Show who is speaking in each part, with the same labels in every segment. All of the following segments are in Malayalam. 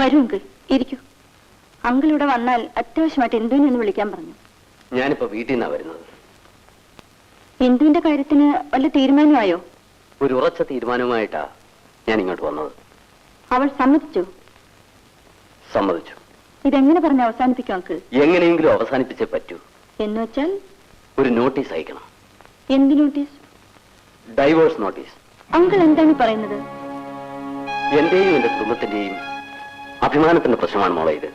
Speaker 1: വരൂ അങ്കിൾ, ഇരിക്കൂ. അങ്കിൾ ഇവിടെ വന്നാൽ അത്യാവശ്യമായിട്ട് എന്തുവിനൊന്ന് വിളിക്കാൻ പറഞ്ഞു.
Speaker 2: ഞാനിപ്പോ വീട്ടിൽ നിന്നാ വരുന്നത്.
Speaker 1: എന്തുവിന്റെ കാര്യത്തിന് വല്ല തീരുമാനമായോ?
Speaker 2: ഒരു ഉറച്ച തീരുമാനവുമായിട്ടാ ഞാൻ ഇങ്ങോട്ട് വന്നത്.
Speaker 1: അവൾ സമ്മതിച്ചു?
Speaker 2: സമ്മതിച്ചു.
Speaker 1: ഇതെങ്ങനെ പറഞ്ഞ് അവസാനിപ്പിക്കും അങ്കിൾ?
Speaker 2: എങ്ങനെയെങ്കിലും അവസാനിപ്പിച്ചേ പറ്റൂ.
Speaker 1: എന്ന് വെച്ചാൽ?
Speaker 2: ഒരു നോട്ടീസ് അയക്കണം.
Speaker 1: എന്ത് നോട്ടീസ്?
Speaker 2: Divorce notice.
Speaker 1: അങ്കിൾ എന്താണ് പറയുന്നത്?
Speaker 2: എന്റെയും എന്റെ കുടുംബത്തിന്റെയും അഭിമാനത്തിന്റെ പ്രശ്നമാണ് മോളെ ഇത്.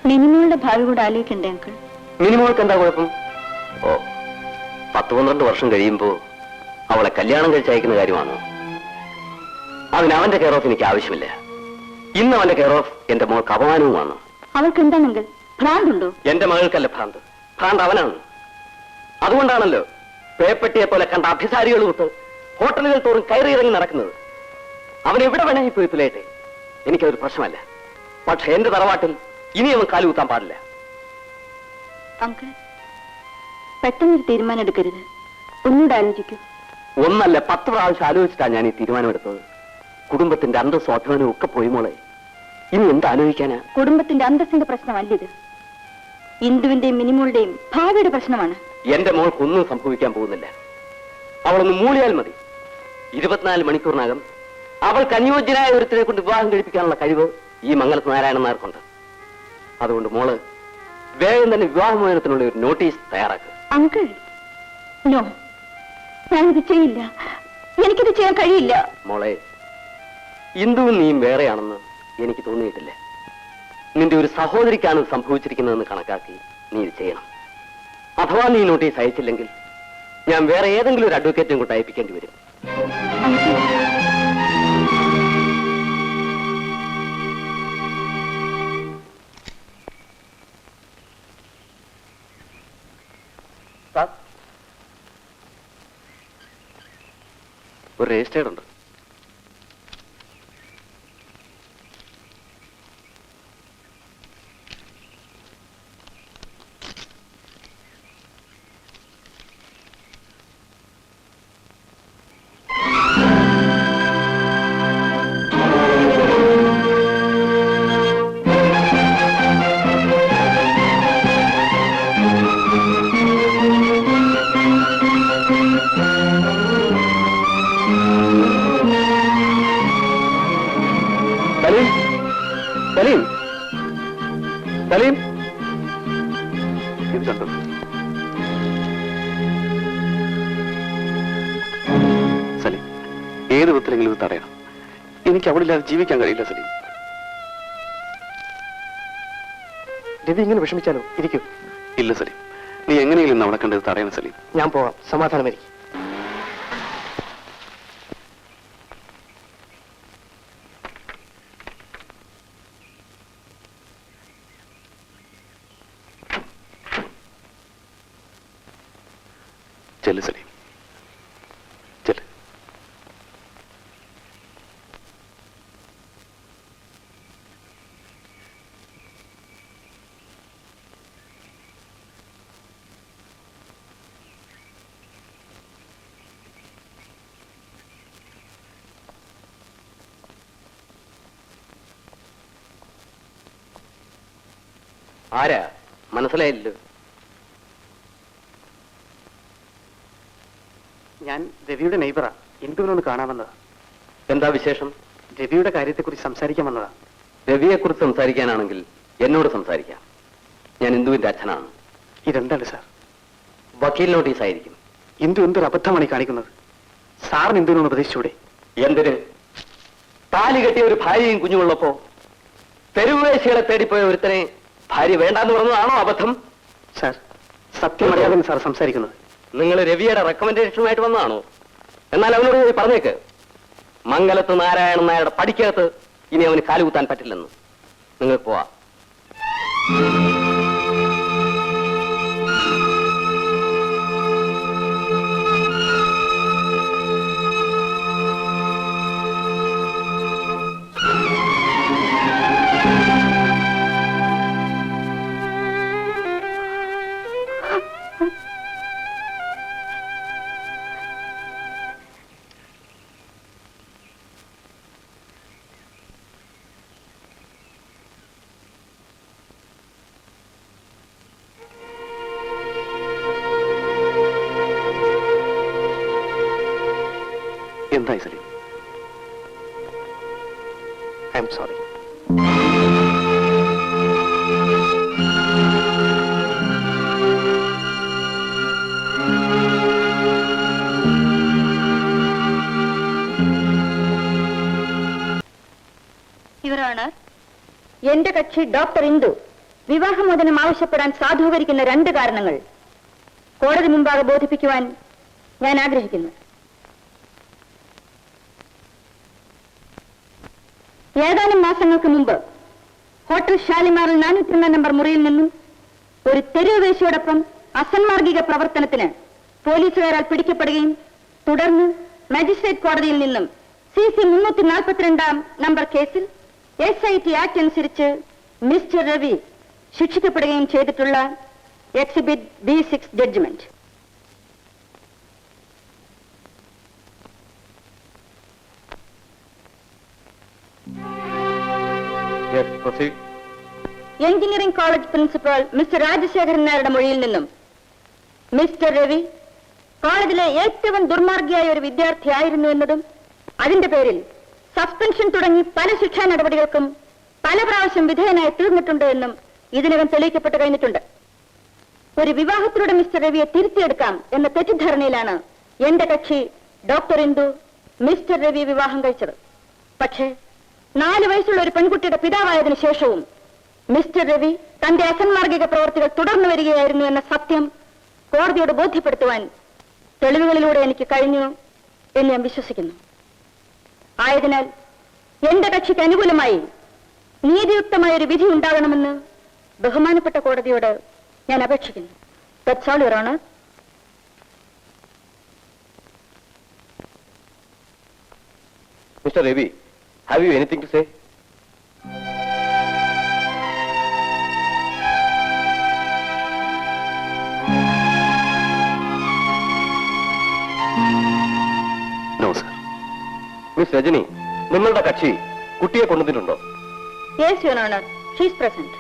Speaker 1: മിനിമോളുടെ ഭാവി കൂടെ ആലോചിക്കണ്ടേ അങ്കിൾ?
Speaker 2: മിനിമോൾക്ക് എന്താ കുഴപ്പം? ഓ, 10-12 വർഷം കഴിയുമ്പോ അവളെ കല്യാണം കഴിച്ചയക്കുന്ന കാര്യമാണോ? അതിന് അവന്റെ കെയർ ഓഫ് എനിക്ക് ആവശ്യമില്ല. ഇന്ന് അവന്റെ കെയർ ഓഫ് എന്റെ മോൾക്ക് അപമാനവുമാണ്.
Speaker 1: അവൾക്ക് എന്താണെങ്കിൽ ഭ്രാന്തുണ്ടോ?
Speaker 2: എന്റെ മകൾക്കല്ല ഭ്രാന്ത്, ഭ്രാന്ത് അവനാണ്. അതുകൊണ്ടാണല്ലോ പേപ്പട്ടിയെ പോലെ കണ്ട അഭിസാരികൾ വിട്ട് ഹോട്ടലുകൾ തോറും കയറിയിറങ്ങി നടക്കുന്നത്. അവൻ എവിടെ വേണമെങ്കിൽ പോയി തുലയട്ടെ, എനിക്കതൊരു പ്രശ്നമല്ല. പക്ഷെ എന്റെ തറവാട്ടിൽ ഇനി അവൻ കാലുകുത്താൻ പാടില്ല.
Speaker 1: അങ്കിൾ, പെട്ടെന്നൊരു തീരുമാനം എടുക്കരുത്. ഒന്നുകൂടെ ആലോചിക്കൂ.
Speaker 2: ഒന്നല്ല 10 പ്രാവശ്യം ആലോചിച്ചിട്ടാണ് ഞാൻ ഈ തീരുമാനമെടുത്തത്. കുടുംബത്തിന്റെ അന്തസ്സും അഭിമാനവും ഒക്കെ പോയി മോളെ. ഇനി എന്താലോചിക്കാനാ?
Speaker 1: കുടുംബത്തിന്റെ അന്തസ്സിന്റെ പ്രശ്നമല്ലിത്. ഇന്ദുവിന്റെയും മിനിമോളുടെയും ഭാവിയുടെ പ്രശ്നമാണ്.
Speaker 2: എന്റെ മോൾക്കൊന്നും സംഭവിക്കാൻ പോകുന്നില്ല. അവളൊന്ന് മൂളിയാൽ മതി. 24 മണിക്കൂറിനകം അവൾക്ക് അനുയോജ്യനായ ഒരുത്തിനെ കൊണ്ട് വിവാഹം കഴിപ്പിക്കാനുള്ള കഴിവ് ഈ മംഗലത്ത് നാരായണൻ നായർക്കുണ്ട്. അതുകൊണ്ട് മോള് വേഗം തന്നെ വിവാഹമോചനത്തിനുള്ള ഒരു നോട്ടീസ് തയ്യാറാക്കുക.
Speaker 1: അങ്കിൾ, നോ, ഞാനിത് ചെയ്യില്ല. എനിക്കിത് ചെയ്യാൻ കഴിയില്ല.
Speaker 2: മോളെ, ഇന്ദുവും നീയും വേറെയാണെന്ന് എനിക്ക് തോന്നിയിട്ടില്ല. നിന്റെ ഒരു സഹോദരിക്കാണ് സംഭവിച്ചിരിക്കുന്നതെന്ന് കണക്കാക്കി നീ ഇത് ചെയ്യണം. അഥവാ നീ നോട്ടീസ് അയച്ചില്ലെങ്കിൽ ഞാൻ വേറെ ഏതെങ്കിലും ഒരു അഡ്വക്കേറ്റും കൊണ്ട് അയപ്പിക്കേണ്ടി വരും. ഒരു രജിസ്റ്റേർഡ് ഉണ്ട്. സലീം, സലീം, ഇത് കണ്ടോ? സലീം, ഏത് വിധത്തിലെങ്കിലും ഇത് തടയണം. എനിക്ക് അവളില്ലാതെ ജീവിക്കാൻ കഴിയില്ല സലീം. രവി ഇങ്ങനെ വിഷമിച്ചാലോ? ഇരിക്കും. ഇല്ല സലീം, നീ എങ്ങനെയെങ്കിലും അവളെ കണ്ടത് തടയണം സലീം. ഞാൻ പോകാം, സമാധാനമായിരിക്കും. ചെല്ലു സലീം, ചെല്ലു. ആരാ? മനസ്സിലായില്ലല്ലോ.
Speaker 3: ഞാൻ രവിയുടെ നെയ്ബറാ. ഇന്ദുവിനൊന്ന് കാണാമെന്നതാ.
Speaker 2: എന്താ വിശേഷം?
Speaker 3: രവിയുടെ കാര്യത്തെക്കുറിച്ച് സംസാരിക്കാൻ വന്നതാ.
Speaker 2: രവിയെക്കുറിച്ച് സംസാരിക്കാനാണെങ്കിൽ എന്നോട് സംസാരിക്കാം. ഞാൻ ഇന്ദുവിന്റെ അച്ഛനാണ്.
Speaker 3: ഇതെന്താണ് സാർ?
Speaker 2: വക്കീൽ നോട്ടീസ് ആയിരിക്കും.
Speaker 3: ഇന്ദു എന്തൊരു അബദ്ധമാണ് ഈ കാണിക്കുന്നത്. സാറിന് ഇന്ദുവിനോട് ഉപദേശിച്ചൂടെ?
Speaker 2: എന്തിന്? താലി കെട്ടിയ ഒരു ഭാര്യയും കുഞ്ഞുമുള്ളപ്പോ തെരുവുവേശികളെ തേടിപ്പോയ ഒരുത്തനെ ഭാര്യ വേണ്ടാന്ന് പറഞ്ഞതാണോ അബദ്ധം?
Speaker 3: സാർ, സത്യമറിയാതെ സാർ സംസാരിക്കുന്നത്.
Speaker 2: നിങ്ങൾ രവിയുടെ റെക്കമെൻഡേഷനുമായിട്ട് വന്നതാണോ? എന്നാൽ അവനോട് പോയി പറഞ്ഞേക്ക്, മംഗലത്ത് നാരായണൻ നായരുടെ പടിക്കകത്ത് ഇനി അവന് കാലുകുത്താൻ പറ്റില്ലെന്ന്. നിങ്ങൾ പോവാ.
Speaker 3: എന്തായി Salim? I'm sorry.
Speaker 1: Your honour, എന്റെ കക്ഷി ഡോക്ടർ ഇന്ദു വിവാഹമോചനം ആവശ്യപ്പെടാൻ സാധൂകരിക്കുന്ന 2 കാരണങ്ങൾ കോടതി മുമ്പാകെ ബോധിപ്പിക്കുവാൻ ഞാൻ ആഗ്രഹിക്കുന്നു. ഏതാനും മാസങ്ങൾക്ക് മുമ്പ് ഹോട്ടൽ ഷാലിമാറിൽ 401 നമ്പർ മുറിയിൽ നിന്നും ഒരു തെരുവ് വേശ്യയോടൊപ്പം അസന്മാർഗിക പ്രവർത്തനത്തിന് പോലീസുകാരാൽ പിടിക്കപ്പെടുകയും തുടർന്ന് മജിസ്ട്രേറ്റ് കോടതിയിൽ നിന്നും CC 342 നമ്പർ കേസിൽ SIT ആക്ട് അനുസരിച്ച് മിസ്റ്റർ രവി ശിക്ഷിക്കപ്പെടുകയും ചെയ്തിട്ടുള്ള exhibit B6 judgement. Engineering college principal mister Rajasekharan നായരുടെ മൊഴിയിൽ നിന്നും മിസ്റ്റർ രവി കോളേജിലെ ഏറ്റവും ദുർമാർഗിയായ ഒരു വിദ്യാർത്ഥിയായിരുന്നു എന്നതും അതിന്റെ പേരിൽ സസ്പെൻഷൻ തുടങ്ങി പല ശിക്ഷാ നടപടികൾക്കും പല പ്രാവശ്യം വിധേയനായി തീർന്നിട്ടുണ്ട് എന്നും ഇതിനകം തെളിയിക്കപ്പെട്ട് കഴിഞ്ഞിട്ടുണ്ട്. ഒരു വിവാഹത്തിലൂടെ മിസ്റ്റർ രവിയെ തിരുത്തിയെടുക്കാം എന്ന തെറ്റിദ്ധാരണയിലാണ് എന്റെ കക്ഷി ഡോക്ടർ ഇന്ദു മിസ്റ്റർ രവി വിവാഹം കഴിച്ചത്. പക്ഷേ 4 വയസ്സുള്ള ഒരു പെൺകുട്ടിയുടെ പിതാവായതിനു ശേഷവും മിസ്റ്റർ രവി തന്റെ അസന്മാർഗിക പ്രവർത്തികൾ തുടർന്നു വരികയായിരുന്നു എന്ന സത്യം കോടതിയോട് ബോധ്യപ്പെടുത്തുവാൻ തെളിവുകളിലൂടെ എനിക്ക് കഴിഞ്ഞു എന്ന് ഞാൻ വിശ്വസിക്കുന്നു. ആയതിനാൽ എന്റെ കക്ഷിക്ക് അനുകൂലമായി നീതിയുക്തമായ ഒരു വിധി ഉണ്ടാകണമെന്ന് ബഹുമാനപ്പെട്ട കോടതിയോട് ഞാൻ അപേക്ഷിക്കുന്നു. That's all, Your Honor.
Speaker 2: Mr. Ravi, have you anything to say?
Speaker 3: No sir.
Speaker 2: Miss Rajani, നിങ്ങളുടെ കക്ഷി കുട്ടിയെ കൊണ്ടുവന്നിട്ടുണ്ടോ?
Speaker 1: Yes, Your Honor. She is present.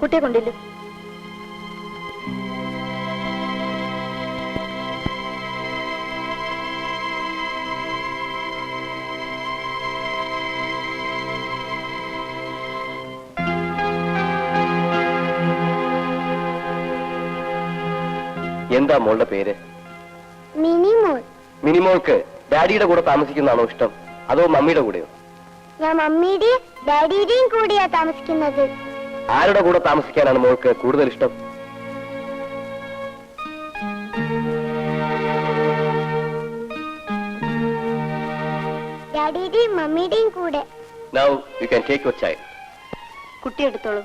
Speaker 1: കുട്ടിയെ കൊണ്ടില്ല.
Speaker 2: എന്താ മോളുടെ പേര്?
Speaker 4: മിനിമോൾ.
Speaker 2: മിനിമോൾക്ക് ഡാഡിയുടെ കൂടെ താമസിക്കുന്നതാണോ ഇഷ്ടം, അതോ മമ്മിയുടെ കൂടെയോ?
Speaker 4: ഞാൻ മമ്മിയുടെയും ഡാഡിയുടെയും കൂടെയാ താമസിക്കുന്നത്.
Speaker 2: ആരുടെ കൂടെ താമസിക്കാനാണ് മോൾക്ക് കൂടുതൽ ഇഷ്ടം?
Speaker 4: ഡാഡിയുടെയും മമ്മിയുടെയും കൂടെ.
Speaker 2: Now you can take your child.
Speaker 1: കുട്ടി എടുത്തോളൂ.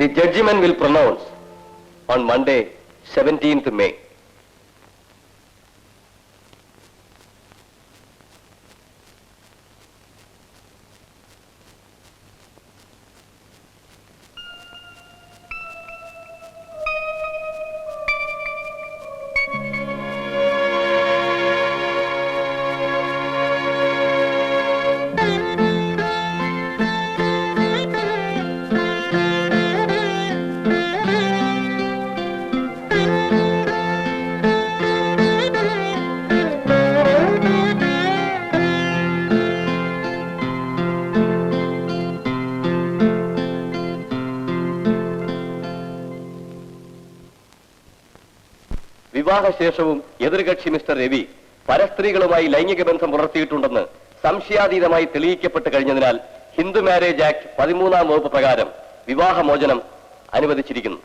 Speaker 2: The judgment will pronounce on Monday, 17th May. വിവാഹശേഷവും എതിർകക്ഷി മിസ്റ്റർ രവി പരസ്ത്രീകളുമായി ലൈംഗിക ബന്ധം പുലർത്തിയിട്ടുണ്ടെന്ന് സംശയാതീതമായി തെളിയിക്കപ്പെട്ട് കഴിഞ്ഞതിനാൽ ഹിന്ദു മാരേജ് ആക്ട് 13-ാം വകുപ്പ് പ്രകാരം വിവാഹമോചനം അനുവദിച്ചിരിക്കുന്നു.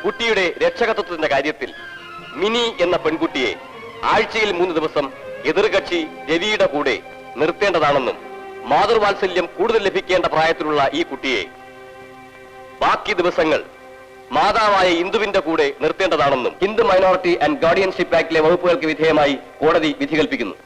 Speaker 2: കുട്ടിയുടെ രക്ഷകത്വത്തിന്റെ കാര്യത്തിൽ മിനി എന്ന പെൺകുട്ടിയെ ആഴ്ചയിൽ 3 ദിവസം എതിർകക്ഷി രവിയുടെ കൂടെ നിർത്തേണ്ടതാണെന്നും മാതൃവാത്സല്യം കൂടുതൽ ലഭിക്കേണ്ട പ്രായത്തിലുള്ള ഈ കുട്ടിയെ ബാക്കി ദിവസങ്ങൾ മാതാവായ ഇന്ദുവിന്റെ കൂടെ നിർത്തേണ്ടതാണെന്നും ഹിന്ദു മൈനോറിറ്റി ആൻഡ് ഗാർഡിയൻഷിപ്പ് ആക്ടിലെ വകുപ്പുകൾക്ക് വിധേയമായി കോടതി വിധി കൽപ്പിക്കുന്നു.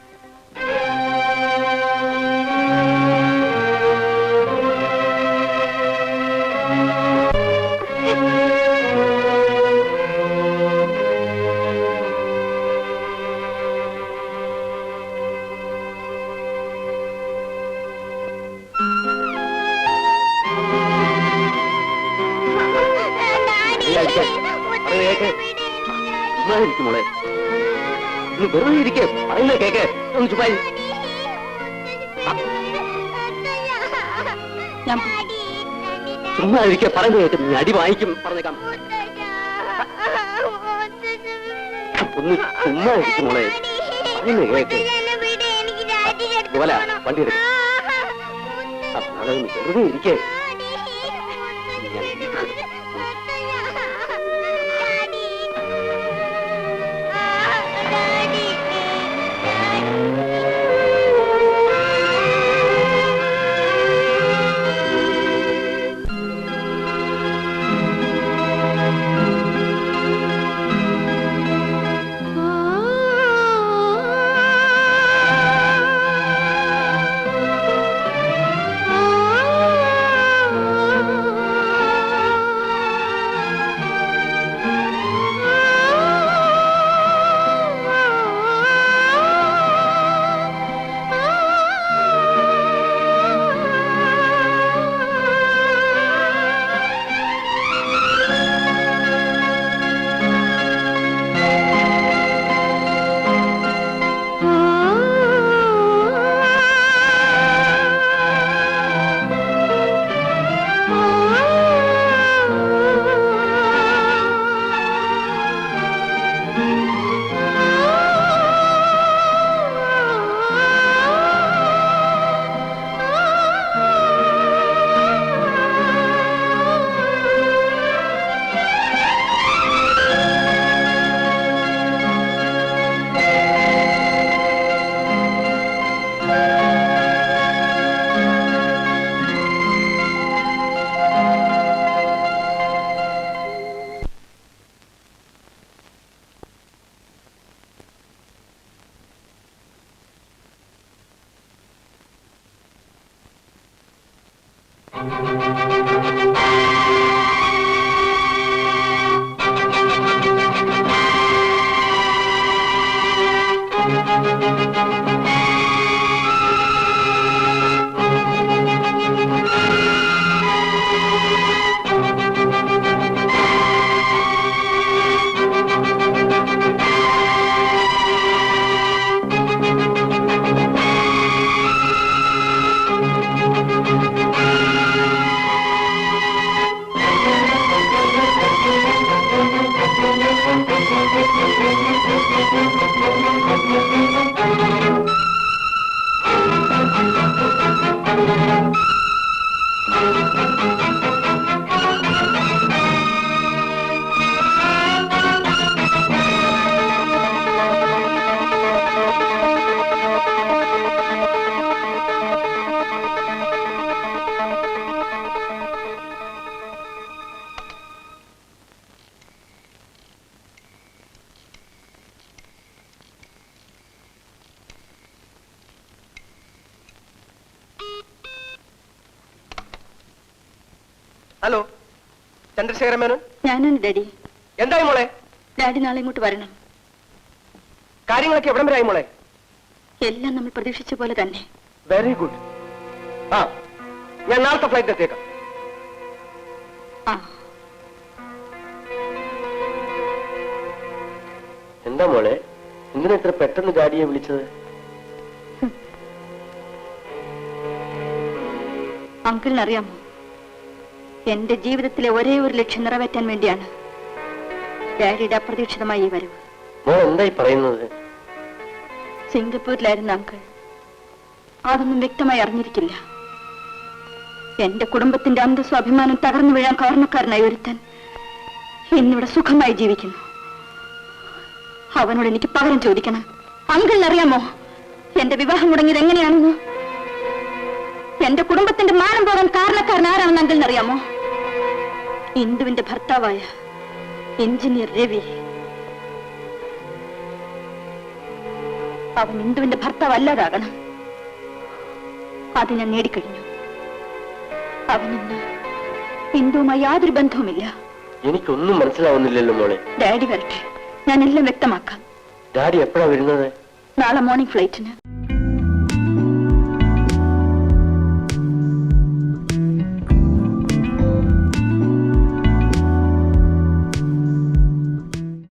Speaker 2: ചുമ്മാതിരിക്കും മോളെ, നീ വെറുതെ ഇരിക്കേ, പറയുന്നത് കേക്ക്, ഒന്ന് ചുമ്മാരി.
Speaker 1: ഞാൻ
Speaker 2: ചുമ്മാ ഇരിക്കെ, പറയുന്നത് കേക്ക്, നീ അടി വാങ്ങിക്കും, പറഞ്ഞേക്കാം. ഒന്ന് ചുമ്മാ ഇരിക്കും മോളെ, പറയുന്നത് കേക്ക്. ഇതുപോലെ വണ്ടി എടുക്കും, വെറുതെ ഇരിക്കേ.
Speaker 3: ഹലോ, ചന്ദ്രശേഖരൻ മേനോൻ.
Speaker 1: ഞാനാണ് ഡാഡി.
Speaker 3: എന്തായി മോളെ?
Speaker 1: ഡാഡി നാളെ ഇങ്ങോട്ട് വരണം.
Speaker 3: കാര്യങ്ങളൊക്കെ എവിടം വരെയായി മോളെ?
Speaker 1: എല്ലാം നമ്മൾ പ്രതീക്ഷിച്ച പോലെ തന്നെ.
Speaker 3: Very good. ആ, ഞാൻ നാളത്തെ ഫ്ലൈറ്റ് എത്തിയേക്കാം. എന്താ മോളെ, എന്തിനാ ഇത്ര പെട്ടെന്ന് ഡാഡിയെ വിളിച്ചത്?
Speaker 1: അങ്കിളിന് അറിയാമോ, എന്റെ ജീവിതത്തിലെ ഒരേ ഒരു ലക്ഷ്യം നിറവേറ്റാൻ വേണ്ടിയാണ് ഡാഡിയുടെ അപ്രതീക്ഷിതമായ ഈ വരവ്.
Speaker 3: മോൾ എന്തായി പറയുന്നത്?
Speaker 1: സിംഗപ്പൂരിലായിരുന്ന അങ്കിൾ അതൊന്നും വ്യക്തമായി അറിഞ്ഞിരിക്കില്ല. എന്റെ കുടുംബത്തിന്റെ അന്തസ്സും അഭിമാനം തകർന്നു വീഴാൻ കാരണക്കാരനായി ഒരുത്തൻ ഇന്നിവിടെ സുഖമായി ജീവിക്കുന്നു. അവനോട് എനിക്ക് പകരം ചോദിക്കണം. അങ്കിളിന് അറിയാമോ എന്റെ വിവാഹം മുടങ്ങിയത് എങ്ങനെയാണെന്ന്? എന്റെ കുടുംബത്തിന്റെ മാനം പോകാൻ കാരണക്കാരൻ ആരാണെന്ന് അങ്കിളിന് അറിയാമോ? ഇന്ദുവിന്റെ ഭർത്താവായ എഞ്ചിനീയർ രവി. അവൻ ഇന്ദുവിന്റെ ഭർത്താവ് അല്ലാതാകണം. അത് ഞാൻ നേടിക്കഴിഞ്ഞു. അവനിന്ന് ഇന്ദുവുമായി യാതൊരു ബന്ധവുമില്ല.
Speaker 3: എനിക്കൊന്നും മനസ്സിലാവുന്നില്ലല്ലോ മോളെ.
Speaker 1: ഡാഡി വരട്ടെ, ഞാൻ എല്ലാം വ്യക്തമാക്കാം.
Speaker 3: ഡാഡി എപ്പോഴാ വരുന്നത്?
Speaker 1: നാളെ മോർണിംഗ് ഫ്ലൈറ്റിന്.